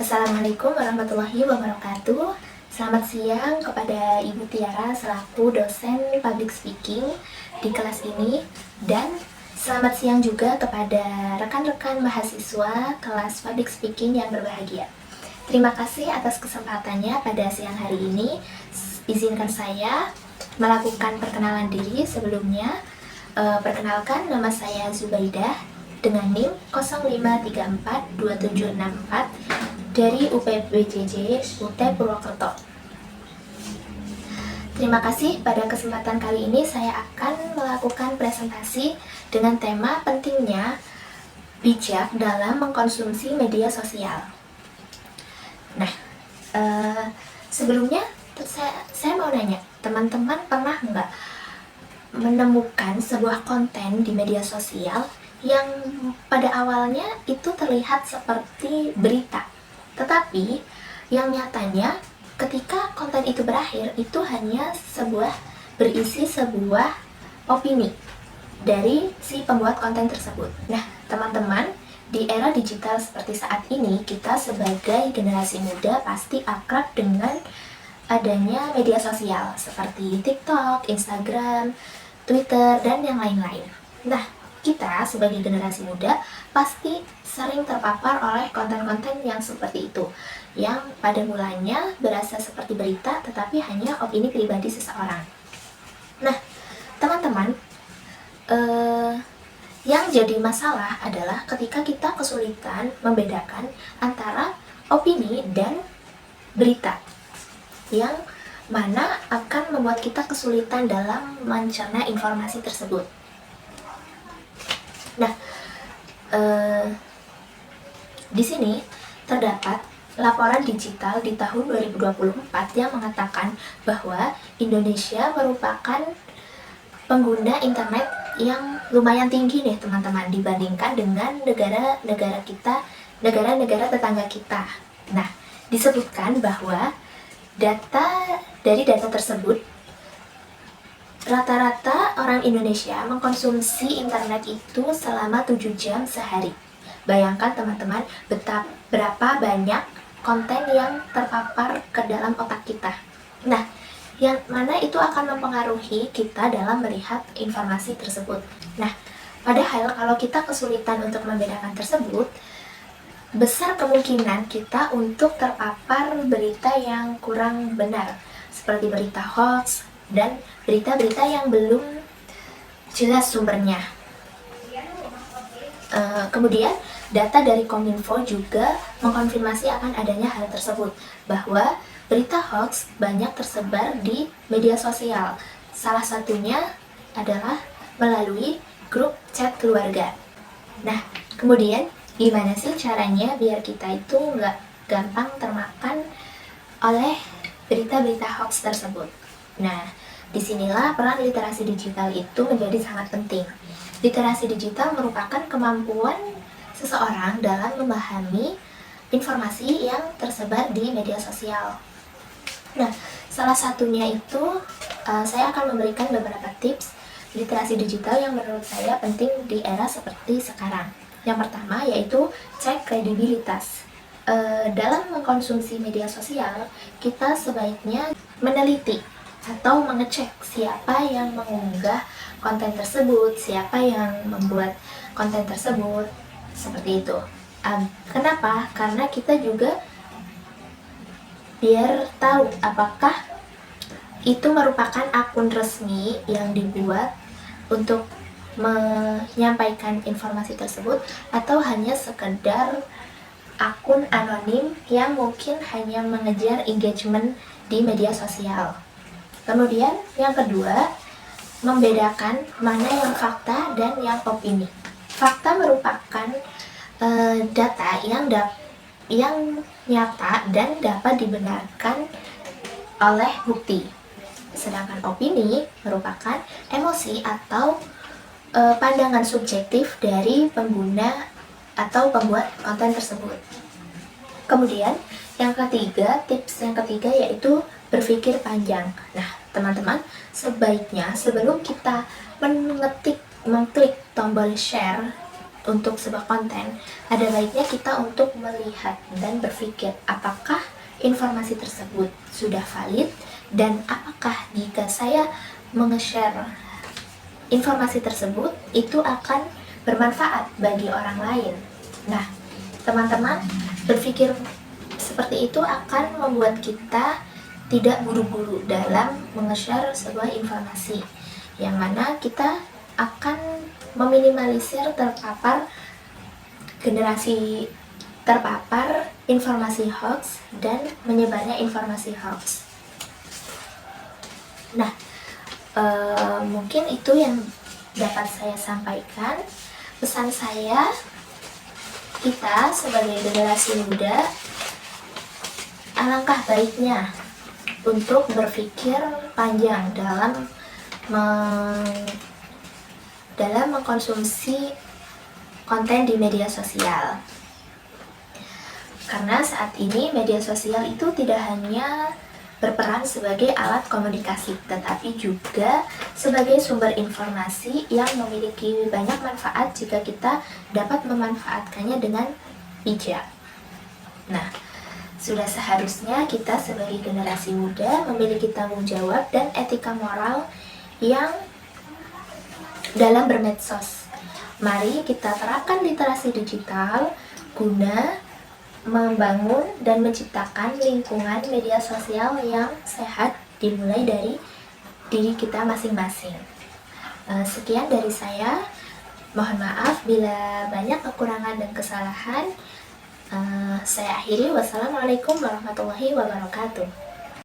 Assalamualaikum warahmatullahi wabarakatuh. Selamat siang kepada Ibu Tiara selaku dosen public speaking di kelas ini, dan selamat siang juga kepada rekan-rekan mahasiswa kelas public speaking yang berbahagia. Terima kasih atas kesempatannya pada siang hari ini. Izinkan saya melakukan perkenalan diri sebelumnya. Perkenalkan, nama saya Zubaidah dengan NIM 05342764 dari UPBJJ UT Purwokerto. Terima kasih, pada kesempatan kali ini saya akan melakukan presentasi dengan tema pentingnya bijak dalam mengkonsumsi media sosial. Nah, sebelumnya saya mau nanya, teman-teman pernah nggak menemukan sebuah konten di media sosial yang pada awalnya itu terlihat seperti berita, tetapi yang nyatanya ketika konten itu berakhir itu hanya berisi sebuah opini dari si pembuat konten tersebut. Nah, teman-teman, di era digital seperti saat ini, kita sebagai generasi muda pasti akrab dengan adanya media sosial seperti TikTok, Instagram, Twitter, dan yang lain-lain. Nah, kita sebagai generasi muda pasti sering terpapar oleh konten-konten yang seperti itu, yang pada mulanya berasa seperti berita tetapi hanya opini pribadi seseorang. Nah, teman-teman, yang jadi masalah adalah ketika kita kesulitan membedakan antara opini dan berita, yang mana akan membuat kita kesulitan dalam mencerna informasi tersebut. Nah, di sini terdapat laporan digital di tahun 2024 yang mengatakan bahwa Indonesia merupakan pengguna internet yang lumayan tinggi nih teman-teman, dibandingkan dengan negara-negara tetangga kita. Nah, disebutkan bahwa dari data tersebut, rata-rata orang Indonesia mengkonsumsi internet itu selama 7 jam sehari. Bayangkan teman-teman berapa banyak konten yang terpapar ke dalam otak kita. Nah, yang mana itu akan mempengaruhi kita dalam melihat informasi tersebut. Nah, padahal kalau kita kesulitan untuk membedakan tersebut, besar kemungkinan kita untuk terpapar berita yang kurang benar, seperti berita hoax dan berita-berita yang belum jelas sumbernya. Kemudian data dari Kominfo juga mengkonfirmasi akan adanya hal tersebut, bahwa berita hoax banyak tersebar di media sosial. Salah satunya adalah melalui grup chat keluarga. Nah, kemudian gimana sih caranya biar kita itu nggak gampang termakan oleh berita-berita hoax tersebut? Nah, disinilah peran literasi digital itu menjadi sangat penting. Literasi digital merupakan kemampuan seseorang dalam memahami informasi yang tersebar di media sosial. Nah, salah satunya itu saya akan memberikan beberapa tips literasi digital yang menurut saya penting di era seperti sekarang. Yang pertama yaitu cek kredibilitas. Dalam mengkonsumsi media sosial, kita sebaiknya meneliti atau mengecek siapa yang mengunggah konten tersebut, siapa yang membuat konten tersebut, seperti itu. Kenapa? Karena kita juga biar tahu apakah itu merupakan akun resmi yang dibuat untuk menyampaikan informasi tersebut, atau hanya sekedar akun anonim yang mungkin hanya mengejar engagement di media sosial. Kemudian yang kedua, membedakan mana yang fakta dan yang opini. Fakta merupakan data yang nyata dan dapat dibenarkan oleh bukti. Sedangkan opini merupakan emosi atau pandangan subjektif dari pengguna atau pembuat konten tersebut. Kemudian tips yang ketiga yaitu berpikir panjang. Nah, teman-teman, sebaiknya sebelum kita mengklik tombol share untuk sebuah konten, ada baiknya kita untuk melihat dan berpikir apakah informasi tersebut sudah valid dan apakah jika saya menge-share informasi tersebut itu akan bermanfaat bagi orang lain. Nah, teman-teman berpikir seperti itu akan membuat kita tidak buru-buru dalam menge-share sebuah informasi, yang mana kita akan meminimalisir terpapar informasi hoax dan menyebarnya informasi hoax. Nah, mungkin itu yang dapat saya sampaikan. Pesan saya, kita sebagai generasi muda alangkah baiknya untuk berpikir panjang dalam mengkonsumsi konten di media sosial. Karena saat ini media sosial itu tidak hanya berperan sebagai alat komunikasi, tetapi juga sebagai sumber informasi yang memiliki banyak manfaat jika kita dapat memanfaatkannya dengan bijak. Nah, sudah seharusnya kita sebagai generasi muda memiliki tanggung jawab dan etika moral yang dalam bermedsos. Mari kita terapkan literasi digital guna membangun dan menciptakan lingkungan media sosial yang sehat dimulai dari diri kita masing-masing. Sekian dari saya. Mohon maaf bila banyak kekurangan dan kesalahan. Saya akhiri. Wassalamualaikum warahmatullahi wabarakatuh.